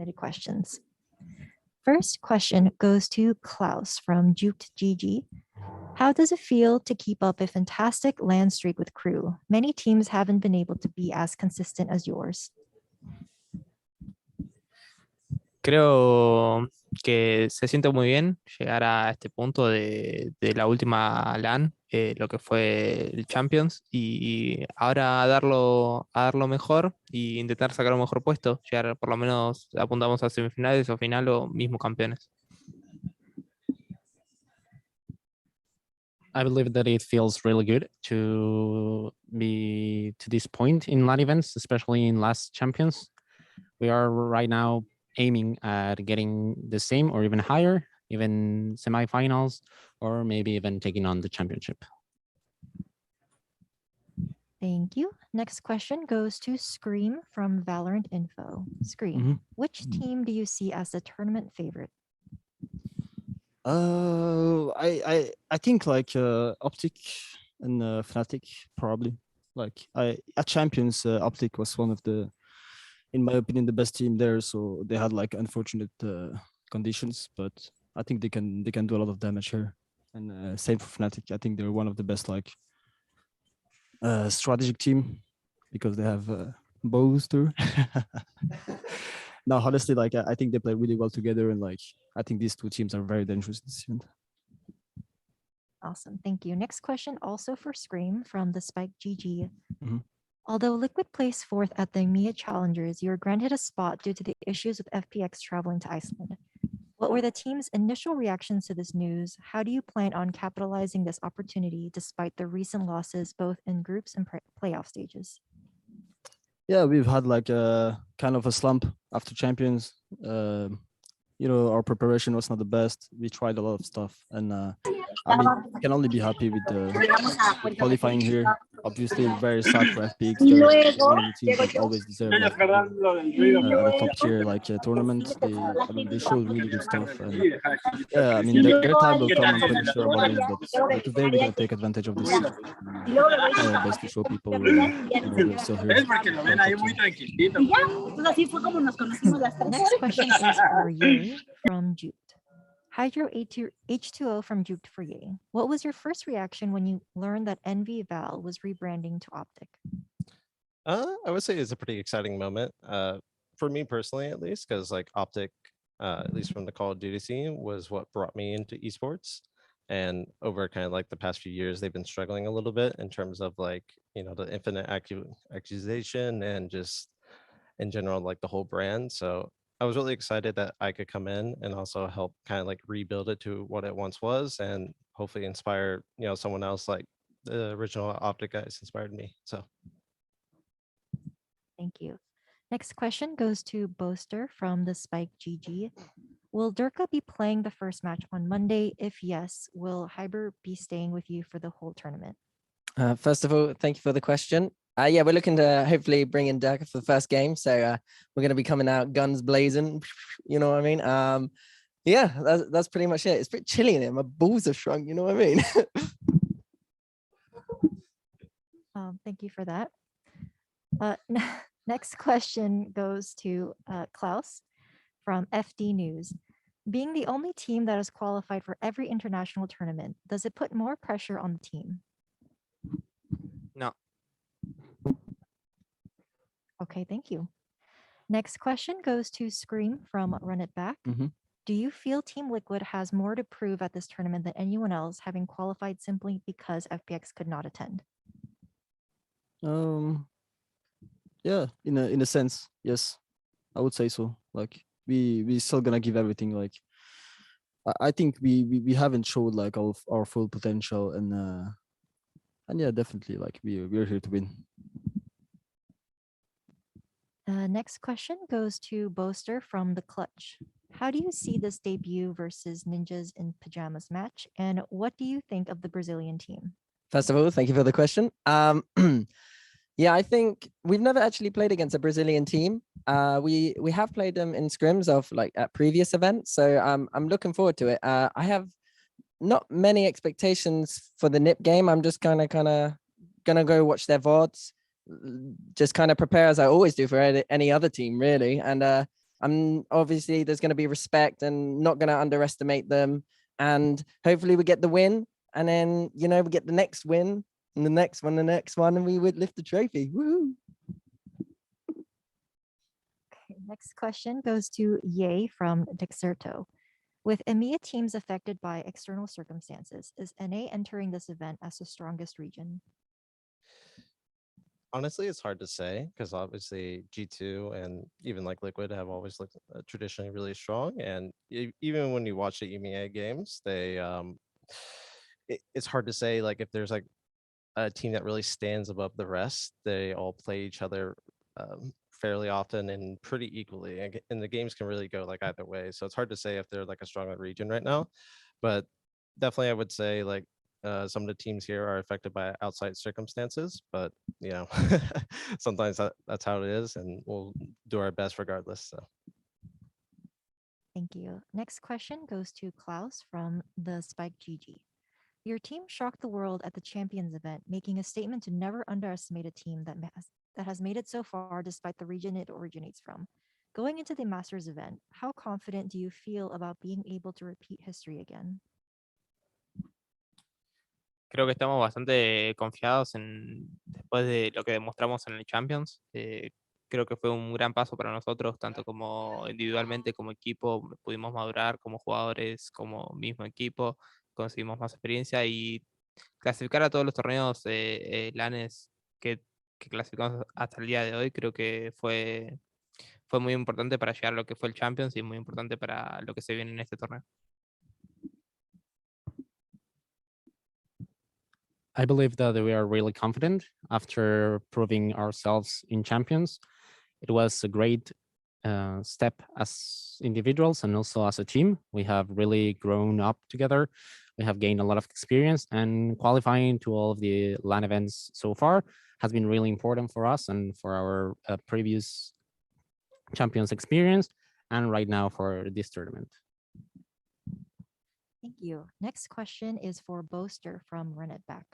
submitted questions. First question goes to Klaus from Juked GG. How does it feel to keep up a fantastic land streak with crew? Many teams haven't been able to be as consistent as yours. Creo que se siente muy bien llegar a este punto de la última LAN, lo que fue el Champions, y ahora a darlo mejor y intentar sacar un mejor puesto, llegar por lo menos apuntamos a semifinales o final o mismo campeones. I believe that it feels really good to be to this point in LAN events, especially in last Champions. We are right now aiming at getting the same or even higher, even semifinals, or maybe even taking on the championship. Thank you. Next question goes to Scream from Valorant Info. Scream, which team do you see as the tournament favorite? I think like Optic and Fnatic probably. Like at Champions, Optic was one of the, in my opinion, the best team there. So they had like unfortunate conditions, but I think they can do a lot of damage here. And same for Fnatic. I think they're one of the best like strategic team because they have Boaster. No, honestly, like I think they play really well together, and like I think these two teams are very dangerous this event. Awesome, thank you. Next question also for Scream from the Spike GG. Although Liquid placed fourth at the EMEA Challengers, you were granted a spot due to the issues with FPX traveling to Iceland. What were the team's initial reactions to this news? How do you plan on capitalizing this opportunity despite the recent losses both in groups and playoff stages? Yeah, we've had like a kind of a slump after Champions. You know, our preparation was not the best. We tried a lot of stuff, and I mean, we can only be happy with qualifying here. Obviously, very sad for FPX. They're one of the teams that always deserve like, a top tier like tournament. I mean, they showed really good stuff. And, yeah, I mean, their time will come. I'm pretty sure about this, but today we're gonna take advantage of this situation. Basically, show people we're still here. Next question is for Ye from Jute. Hydro H2O from Jute for Ye. What was your first reaction when you learned that Envy Val was rebranding to Optic? I would say it's a pretty exciting moment for me personally, at least, because like Optic, at least from the Call of Duty scene, was what brought me into esports. And over kind of like the past few years, they've been struggling a little bit in terms of like, you know, the infinite accusation and just in general, like the whole brand. So I was really excited that I could come in and also help kind of like rebuild it to what it once was and hopefully inspire, you know, someone else like the original Optic guys inspired me. So. Thank you. Next question goes to Boaster from the Spike GG. Will Durka be playing the first match on Monday? If yes, will Hyber be staying with you for the whole tournament? First of all, thank you for the question. Yeah, we're looking to hopefully bring in Durka for the first game. So we're going to be coming out guns blazing. You know what I mean? Yeah, that's pretty much it. It's a bit chilly in here. My balls have shrunk. You know what I mean? Thank you for that. Next question goes to Klaus from FD News. Being the only team that is qualified for every international tournament, does it put more pressure on the team? No. Okay, thank you. Next question goes to Scream from Run It Back. Do you feel Team Liquid has more to prove at this tournament than anyone else, having qualified simply because FPX could not attend? Yeah, in a sense, yes, I would say so. Like we still gonna give everything. Like I think we haven't showed like our full potential, and yeah, definitely like we're here to win. Next question goes to Boaster from The Clutch. How do you see this debut versus Ninjas in Pajamas match, and what do you think of the Brazilian team? First of all, thank you for the question. Yeah, I think we've never actually played against a Brazilian team. We have played them in scrims of like at previous events, so I'm looking forward to it. I have not many expectations for the NIP game. I'm just kind of gonna go watch their VODs, just kind of prepare as I always do for any other team, really. And I'm obviously there's going to be respect and not going to underestimate them. And hopefully we get the win, and then we get the next win and the next one, and we would lift the trophy. Woo! Okay, next question goes to Ye from Dexerto. With EMEA teams affected by external circumstances, is NA entering this event as the strongest region? Honestly, it's hard to say because obviously G2 and even like Liquid have always looked traditionally really strong. And even when you watch the EMEA games, it's hard to say like if there's like a team that really stands above the rest. They all play each other fairly often and pretty equally, and the games can really go like either way. So it's hard to say if they're like a stronger region right now, but definitely I would say like some of the teams here are affected by outside circumstances, but sometimes that's how it is, and we'll do our best regardless. So Thank you. Next question goes to Klaus from the Spike GG. Your team shocked the world at the Champions event, making a statement to never underestimate a team that has made it so far despite the region it originates from. Going into the Masters event, how confident do you feel about being able to repeat history again? Creo que estamos bastante confiados después de lo que demostramos en el Champions. Creo que fue un gran paso para nosotros, tanto como individualmente, como equipo. Pudimos madurar como jugadores, como mismo equipo, conseguimos más experiencia y clasificar a todos los torneos LANes que clasificamos hasta el día de hoy. Creo que fue muy importante para llegar a lo que fue el Champions y muy importante para lo que se viene en este torneo. I believe that we are really confident after proving ourselves in champions. It was a great step as individuals and also as a team. We have really grown up together. We have gained a lot of experience, and qualifying to all of the LAN events so far has been really important for us and for our previous champions experience, and right now for this tournament. Thank you. Next question is for Boaster from Run It Back.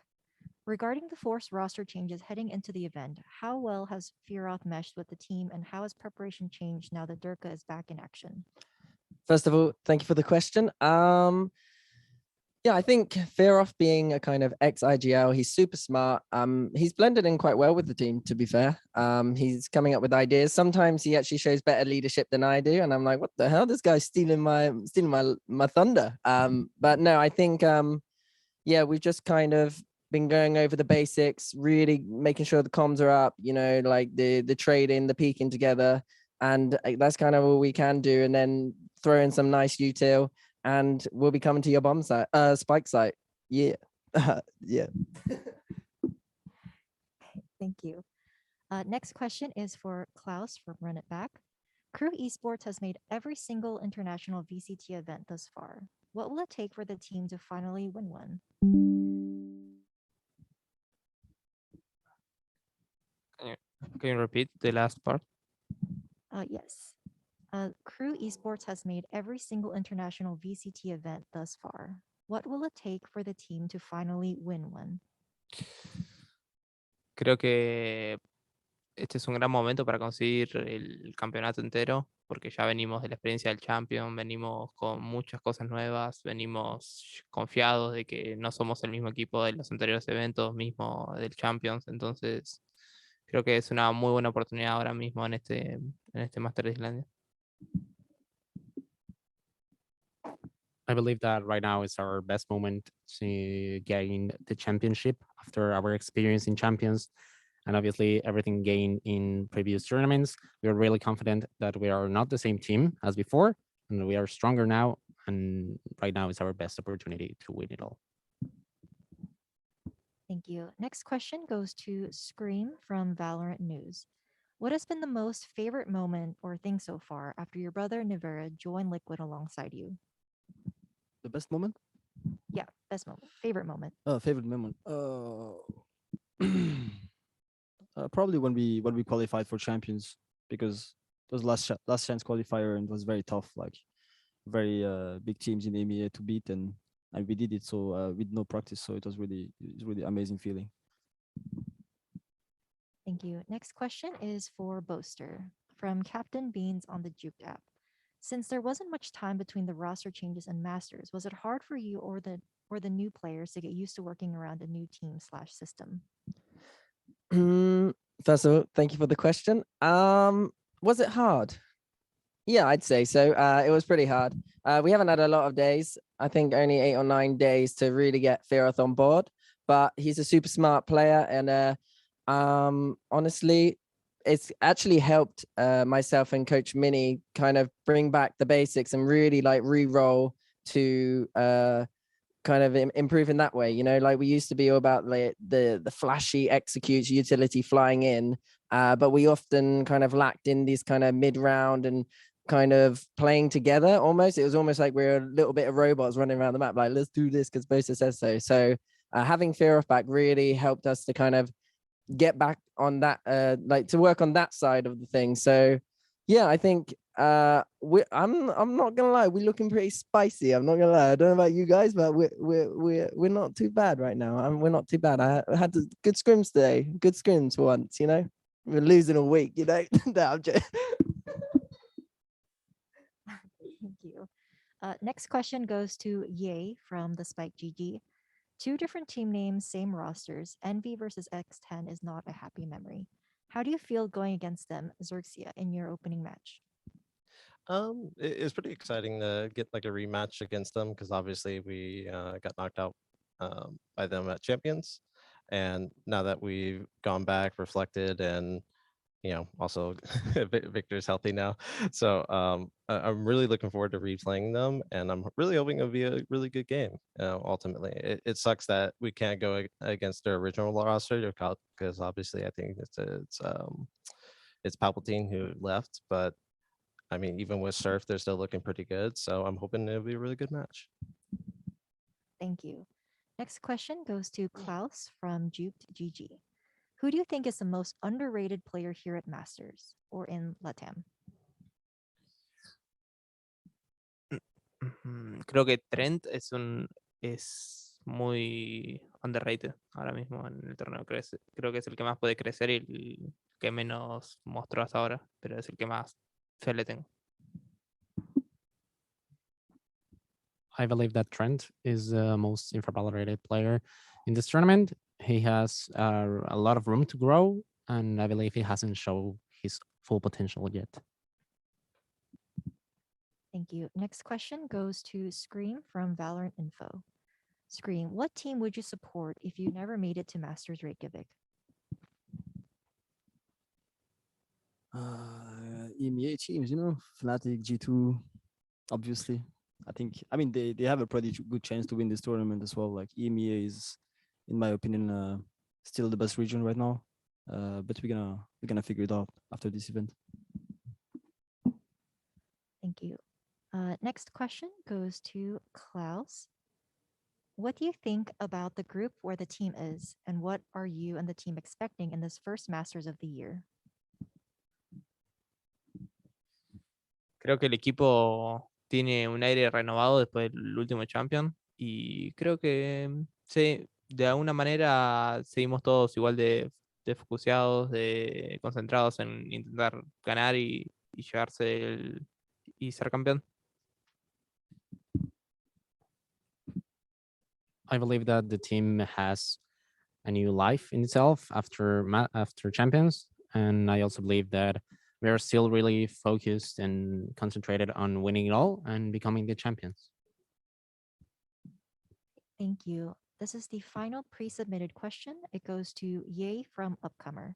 Regarding the forced roster changes heading into the event, how well has Firoth meshed with the team, and how has preparation changed now that Durka is back in action? First of all, thank you for the question. Yeah, I think Firoth being a kind of ex-IGL, he's super smart. He's blended in quite well with the team, to be fair. He's coming up with ideas. Sometimes he actually shows better leadership than I do, and I'm like, what the hell? This guy's stealing my thunder. But no, I think yeah, we've just kind of been going over the basics, really making sure the comms are up, like the trading, the peeking together, and that's kind of all we can do. And then throw in some nice util, and we'll be coming to your bomb site, spike site. Yeah, yeah. Thank you. Next question is for Klaus from Run It Back. Crew Esports has made every single international VCT event thus far. What will it take for the team to finally win one? Can you repeat the last part? Yes. Crew Esports has made every single international VCT event thus far. What will it take for the team to finally win one? Creo que este es un gran momento para conseguir el campeonato entero, porque ya venimos de la experiencia del Champion, venimos con muchas cosas nuevas, venimos confiados de que no somos el mismo equipo de los anteriores eventos, mismo del Champions, entonces creo que es una muy buena oportunidad ahora mismo en este Master de Islandia. I believe that right now is our best moment to gain the championship after our experience in champions, and obviously everything gained in previous tournaments. We are really confident that we are not the same team as before, and we are stronger now, and right now is our best opportunity to win it all. Thank you. Next question goes to Scream from Valorant News. What has been the most favorite moment or thing so far after your brother Nivera joined Liquid alongside you? The best moment? Yeah, best moment, favorite moment. Favorite moment. Probably when we qualified for champions, because it was last chance qualifier, and it was very tough, like very big teams in the EMEA to beat, and we did it so with no practice, so it was really amazing feeling. Thank you. Next question is for Boaster from Captain Beans on the Juked app. Since there wasn't much time between the roster changes and masters, was it hard for you or the new players to get used to working around a new team/system? First of all, thank you for the question. Was it hard? Yeah, I'd say so. It was pretty hard. We haven't had a lot of days. I think only 8 or 9 days to really get Feroth on board. But he's a super smart player, and honestly, it's actually helped myself and Coach Minnie kind of bring back the basics and really like re-roll to kind of improve in that way. You know, like we used to be all about like the flashy executes utility flying in, but we often kind of lacked in these kind of mid-round and kind of playing together almost. It was almost like we're a little bit of robots running around the map, like, let's do this because Boaster says so. So having Feroth back really helped us to kind of get back on that, like to work on that side of the thing. So yeah, I think I'm not gonna lie, we're looking pretty spicy. I'm not gonna lie. I don't know about you guys, but we're not too bad right now. We're not too bad. I had good scrims today. Good scrims for once, you know. We're losing a week, you know. No, I'm just... Thank you. Next question goes to Ye from the Spike GG. 2 different team names, same rosters. Envy versus X10 is not a happy memory. How do you feel going against them, Xerxia, in your opening match? It's pretty exciting to get like a rematch against them because obviously we got knocked out by them at Champions, and now that we've gone back, reflected, and also Victor's healthy now, so I'm really looking forward to replaying them, and I'm really hoping it'll be a really good game. Ultimately, it sucks that we can't go against their original roster because obviously I think it's Palpatine who left, but I mean, even with Surf, they're still looking pretty good. So I'm hoping it'll be a really good match. Thank you. Next question goes to Klaus from Juked GG. Who do you think is the most underrated player here at Masters or in LATAM? Creo que Trent es muy underrated ahora mismo en el torneo. Creo que es el que más puede crecer y el que menos mostró hasta ahora, pero es el que más fe le tengo. I believe that Trent is the most infravalorated player in this tournament. He has a lot of room to grow, and I believe he hasn't shown his full potential yet. Thank you. Next question goes to Scream from Valorant Info. Scream, what team would you support if you never made it to Masters Reykjavik? EMEA teams, Fnatic, G2, obviously. I mean, they have a pretty good chance to win this tournament as well. Like EMEA is, in my opinion, still the best region right now. But we're gonna figure it out after this event. Thank you. Next question goes to Klaus. What do you think about the group where the team is, and what are you and the team expecting in this first Masters of the year? Creo que el equipo tiene un aire renovado después del último Champion y creo que sí, de alguna manera seguimos todos igual de focuseados, de concentrados en intentar ganar y llevarse y ser campeón. I believe that the team has a new life in itself after Champions, and I also believe that we are still really focused and concentrated on winning it all and becoming the champions. Thank you. This is the final pre-submitted question. It goes to Ye from Upcomer.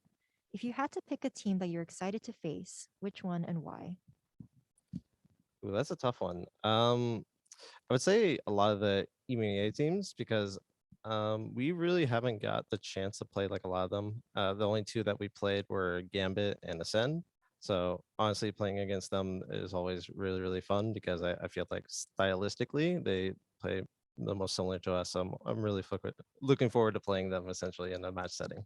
If you had to pick a team that you're excited to face, which one and why? Ooh, that's a tough one. I would say a lot of the EMEA teams because we really haven't got the chance to play like a lot of them. The only 2 that we played were Gambit and Ascend. So honestly, playing against them is always really, really fun because I feel like stylistically they play the most similar to us. So I'm really looking forward to playing them essentially in a match setting.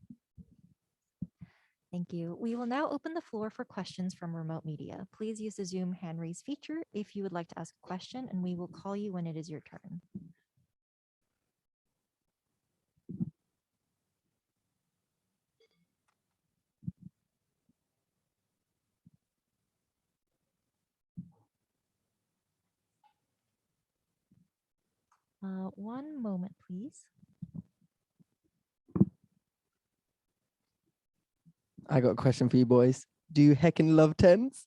Thank you. We will now open the floor for questions from remote media. Please use the Zoom hand raise feature if you would like to ask a question, and we will call you when it is your turn. One moment, please. I got a question for you boys. Do you heckin' love tens?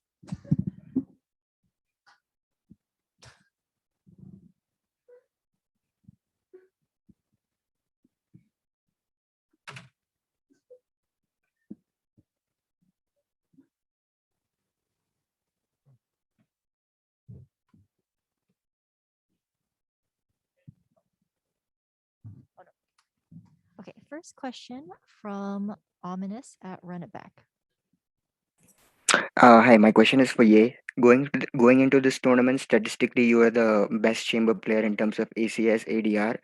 Okay, first question from Ominous at Run It Back. Hi, my question is for Ye. Going into this tournament, statistically, you are the best chamber player in terms of ACS, ADR.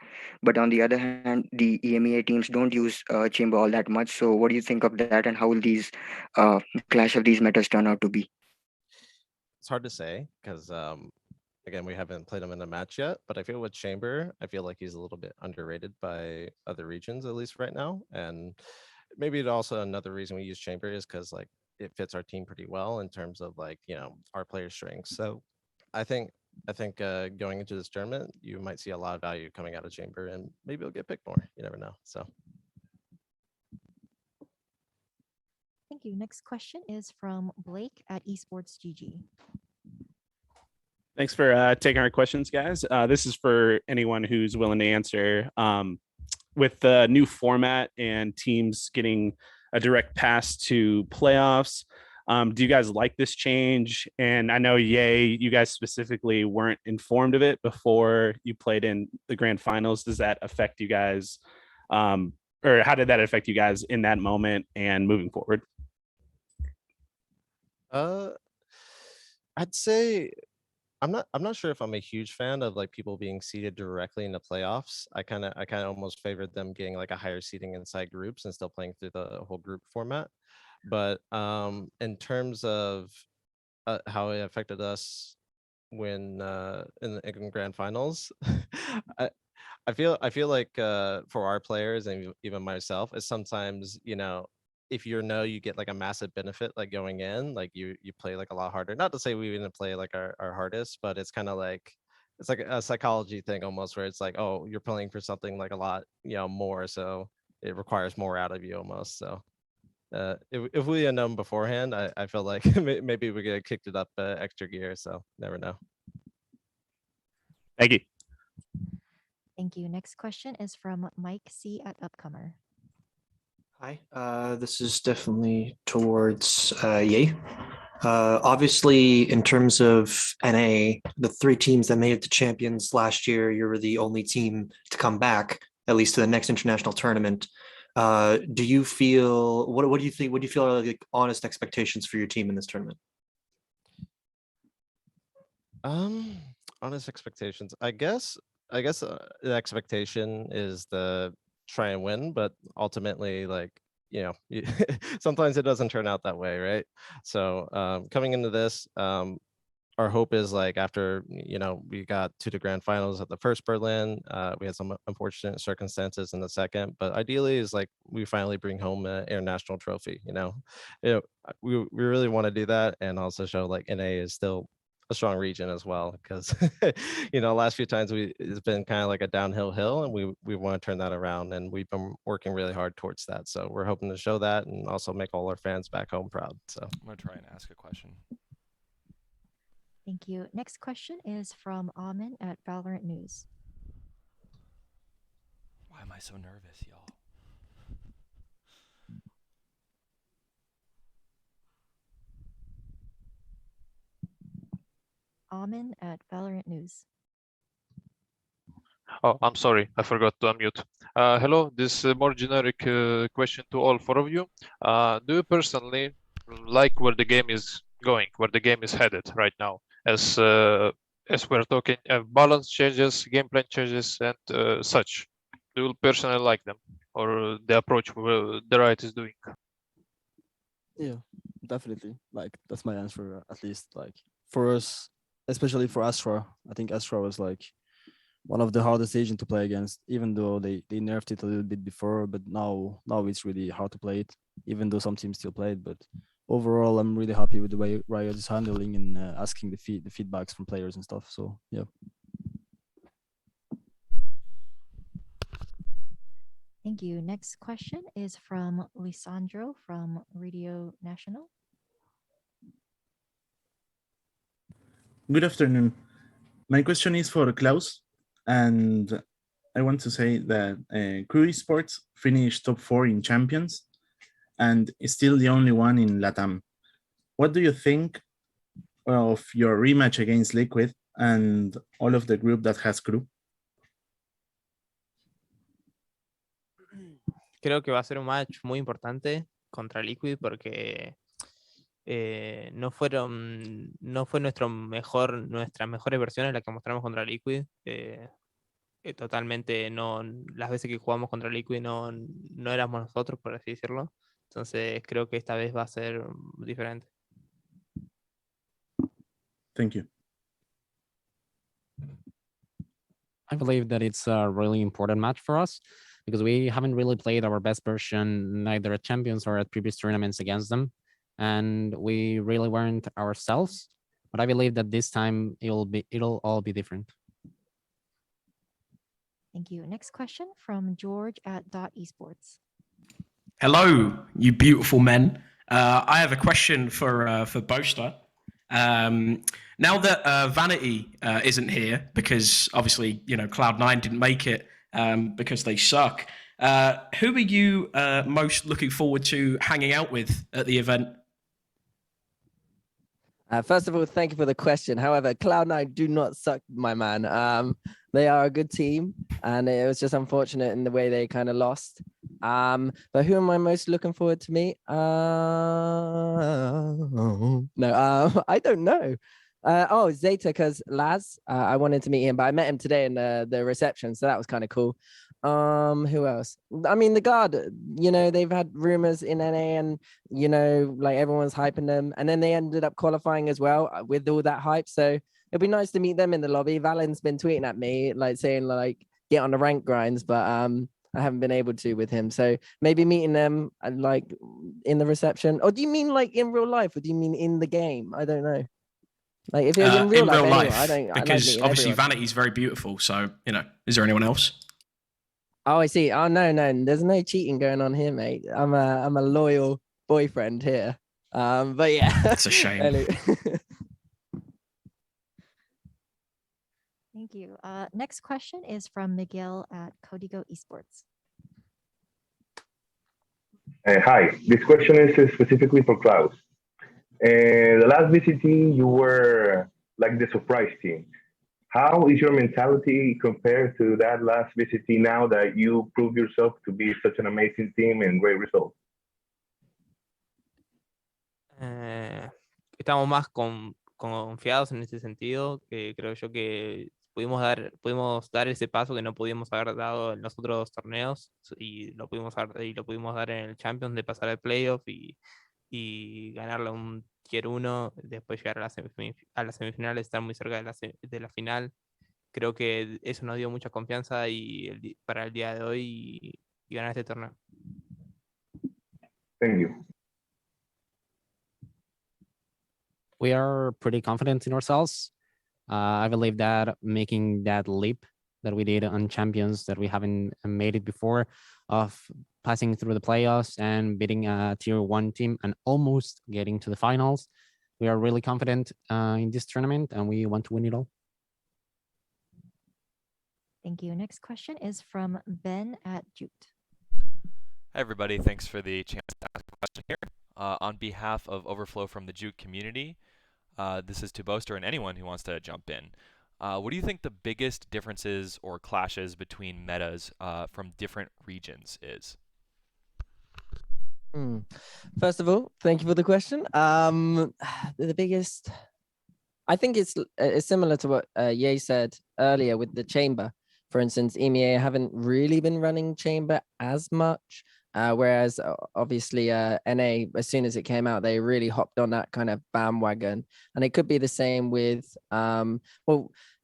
But on the other hand, the EMEA teams don't use chamber all that much. So, what do you think of that, and how will these clash of these metas turn out to be? It's hard to say because again, we haven't played him in a match yet, but I feel with Chamber, I feel like he's a little bit underrated by other regions, at least right now. And maybe it also another reason we use Chamber is because like it fits our team pretty well in terms of like, you know, our player strengths. So I think going into this tournament, you might see a lot of value coming out of Chamber, and maybe he'll get picked more. You never know. So Thank you. Next question is from Blake at Esports GG. Thanks for taking our questions, guys. This is for anyone who's willing to answer. With the new format and teams getting a direct pass to playoffs, do you guys like this change? And I know, Yay, you guys specifically weren't informed of it before you played in the grand finals. Does that affect you guys? Or how did that affect you guys in that moment and moving forward? I'd say I'm not sure if I'm a huge fan of like people being seeded directly in the playoffs. I kind of almost favored them getting like a higher seeding inside groups and still playing through the whole group format. But in terms of how it affected us when in grand finals, I feel like for our players and even myself, it's sometimes, you know, if you get like a massive benefit like going in, like you play like a lot harder. Not to say we didn't play like our hardest, but it's kind of like it's like a psychology thing almost, where it's like, oh, you're playing for something like a lot, you know, more, so it requires more out of you almost. So if we had known beforehand, I feel like maybe we could have kicked it up extra gear. So never know. Thank you. Thank you. Next question is from Mike C at Upcomer. Hi, this is definitely towards Ye. Obviously, in terms of NA, the three teams that made it to champions last year, you were the only team to come back, at least to the next international tournament. Do you feel, what do you think, what do you feel are like honest expectations for your team in this tournament? Honest expectations. I guess the expectation is the try and win, but ultimately, like, you know, sometimes it doesn't turn out that way, right? So coming into this, our hope is like after, you know, we got to the grand finals at the first Berlin, we had some unfortunate circumstances in the second, but ideally is like we finally bring home an international trophy. You know, we really want to do that, and also show like NA is still a strong region as well, because you know, last few times it's been kind of like a downhill hill, and we want to turn that around, and we've been working really hard towards that. So we're hoping to show that and also make all our fans back home proud. So I'm gonna try and ask a question. Thank you. Next question is from Amin at Valorant News. Why am I so nervous, y'all? Amin at Valorant News. Oh, I'm sorry, I forgot to unmute. Hello, this is a more generic question to all four of you. Do you personally like where the game is going, where the game is headed right now? As we're talking balance changes, gameplay changes, and such. Do you personally like them, or the approach the Riot is doing? Yeah, definitely. Like that's my answer, at least. Like for us, especially for Astra, I think Astra was like one of the hardest agents to play against, even though they nerfed it a little bit before, but now it's really hard to play it, even though some teams still play it. But overall, I'm really happy with the way Riot is handling and asking the feedbacks from players and stuff. So yeah. Thank you. Next question is from Lisandro from Radio Nacional. Good afternoon. My question is for Klaus, and I want to say that Crew Esports finished top 4 in Champions and is still the only one in LATAM. What do you think of your rematch against Liquid and all of the group that has Crew? Creo que va a ser un match muy importante contra Liquid porque no fue nuestras mejores versiones las que mostramos contra Liquid. Totalmente no, las veces que jugamos contra Liquid no éramos nosotros, por así decirlo. Entonces creo que esta vez va a ser diferente. Thank you. I believe that it's a really important match for us because we haven't really played our best version neither at Champions or at previous tournaments against them. And we really weren't ourselves. But I believe that this time it'll all be different. Thank you. Next question from George at .esports. Hello, you beautiful men. I have a question for Boaster. Now that Vanity isn't here, because obviously, you know, Cloud9 didn't make it because they suck, who are you most looking forward to hanging out with at the event? First of all, thank you for the question. However, Cloud9 do not suck, my man. They are a good team, and it was just unfortunate in the way they kind of lost. But who am I most looking forward to meet? I don't know. Zeta, because Laz, I wanted to meet him, but I met him today in the reception, so that was kind of cool. Who else? I mean, the guard, you know, they've had rumors in NA and, you know, like everyone's hyping them. And then they ended up qualifying as well with all that hype. So it'd be nice to meet them in the lobby. Valen's been tweeting at me, like saying like, get on the rank grinds, but I haven't been able to with him. So maybe meeting them like in the reception. Or do you mean like in real life? Or do you mean in the game? I don't know. Like if it was in real life, anyway, I don't, because I like obviously everyone. Vanity's very beautiful. So, you know, is there anyone else? Oh, I see. Oh, no, there's no cheating going on here, mate. I'm a loyal boyfriend here. But yeah, that's a shame. Thank you. Next question is from Miguel at Código Esports. Hi, this question is specifically for Klaus. The last VCT, you were like the surprise team. How is your mentality compared to that last VCT now that you prove yourself to be such an amazing team and great results? Estamos más confiados en ese sentido, que creo yo que pudimos dar ese paso que no pudimos haber dado en los otros torneos y lo pudimos dar en el Champions, de pasar al playoff y ganarle un tier 1, después llegar a las semifinales, estar muy cerca de la final. Creo que eso nos dio mucha confianza para el día de hoy y ganar este torneo. Thank you. We are pretty confident in ourselves. I believe that making that leap that we did on Champions, that we haven't made it before, of passing through the playoffs and beating a tier 1 team and almost getting to the finals. We are really confident in this tournament and we want to win it all. Thank you. Next question is from Ben at Jute. Hi, everybody. Thanks for the chance to ask a question here. On behalf of Overflow from the Jute community, this is to Boaster and anyone who wants to jump in. What do you think the biggest differences or clashes between metas from different regions is? First of all, thank you for the question. The biggest, I think it's similar to what Ye said earlier with the chamber. For instance, EMEA haven't really been running chamber as much, whereas obviously NA, as soon as it came out, they really hopped on that kind of bandwagon. And it could be the same with, NA,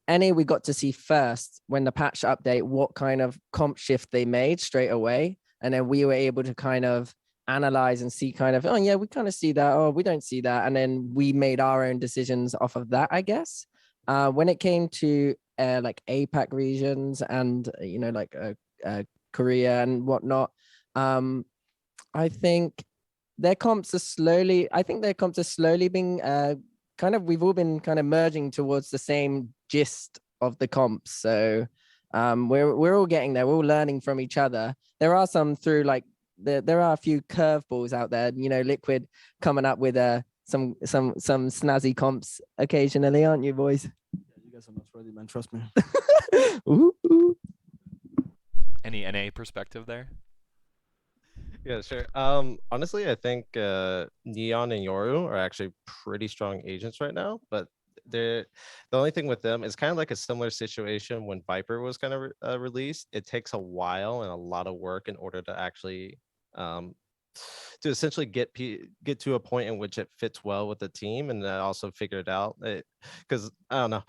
we got to see first when the patch update, what kind of comp shift they made straight away. And then we were able to kind of analyze and see kind of, oh yeah, we kind of see that, oh, we don't see that. And then we made our own decisions off of that, I guess. When it came to like APAC regions and, you know, like Korea and whatnot. I think their comps are slowly. I think their comps are slowly being kind of. We've all been kind of merging towards the same gist of the comps. So we're all getting there. We're all learning from each other. There are some through like there are a few curveballs out there. You know, Liquid coming up with some snazzy comps occasionally, aren't you, boys? Yeah, you guys are not ready, man. Trust me. Ooh, ooh. Any NA perspective there? Yeah, sure. Honestly, I think Neon and Yoru are actually pretty strong agents right now, but the only thing with them is kind of like a similar situation when Viper was kind of released. It takes a while and a lot of work in order to actually to essentially get to a point in which it fits well with the team, and also figure it out. Because I don't know,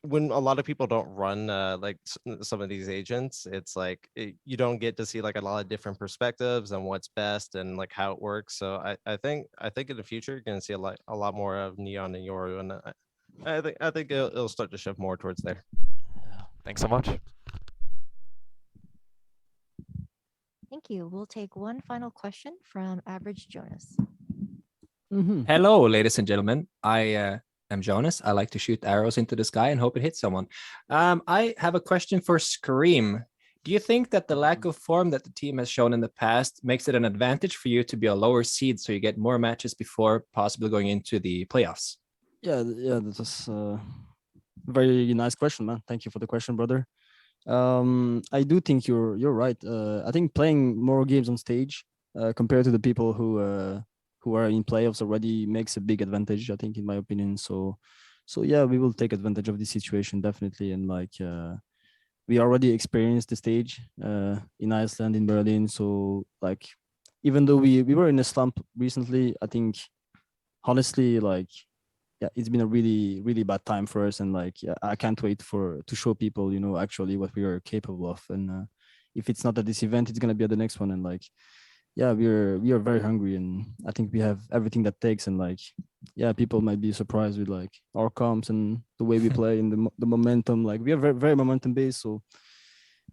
when a lot of people don't run like some of these agents, it's like you don't get to see like a lot of different perspectives on what's best and like how it works. So I think in the future you're gonna see a lot more of Neon and Yoru, and I think it'll start to shift more towards there. Thanks so much. Thank you. We'll take one final question from Average Jonas. Hello, ladies and gentlemen. I am Jonas. I like to shoot arrows into the sky and hope it hits someone. I have a question for Scream. Do you think that the lack of form that the team has shown in the past makes it an advantage for you to be a lower seed so you get more matches before possibly going into the playoffs? Yeah, that's a very nice question, man. Thank you for the question, brother. I do think you're right. I think playing more games on stage compared to the people who are in playoffs already makes a big advantage, I think, in my opinion. So yeah, we will take advantage of this situation definitely, and like we already experienced the stage in Iceland, in Berlin. So like, even though we were in a slump recently, I think honestly, like, yeah, it's been a really bad time for us, and like, yeah, I can't wait to show people, you know, actually what we are capable of. And if it's not at this event, it's gonna be at the next one. And like, yeah, we are very hungry, and I think we have everything that takes. And like, yeah, people might be surprised with like our comps and the way we play and the momentum. Like, we are very, very momentum based, so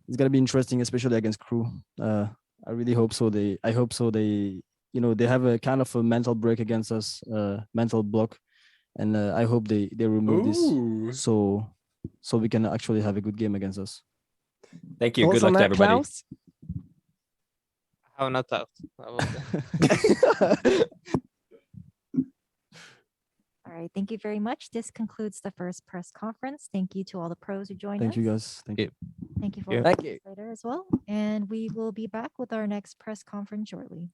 it's gonna be interesting, especially against crew. I really hope so. I hope so. They, you know, they have a kind of a mental break against us, mental block, and I hope they remove this, so we can actually have a good game against us. Thank you. Good luck to everybody. Klaus? How not out. All right. Thank you very much. This concludes the first press conference. Thank you to all the pros who joined us. Thank you, guys. Thank you. Thank you for Thank you later as well. And we will be back with our next press conference shortly.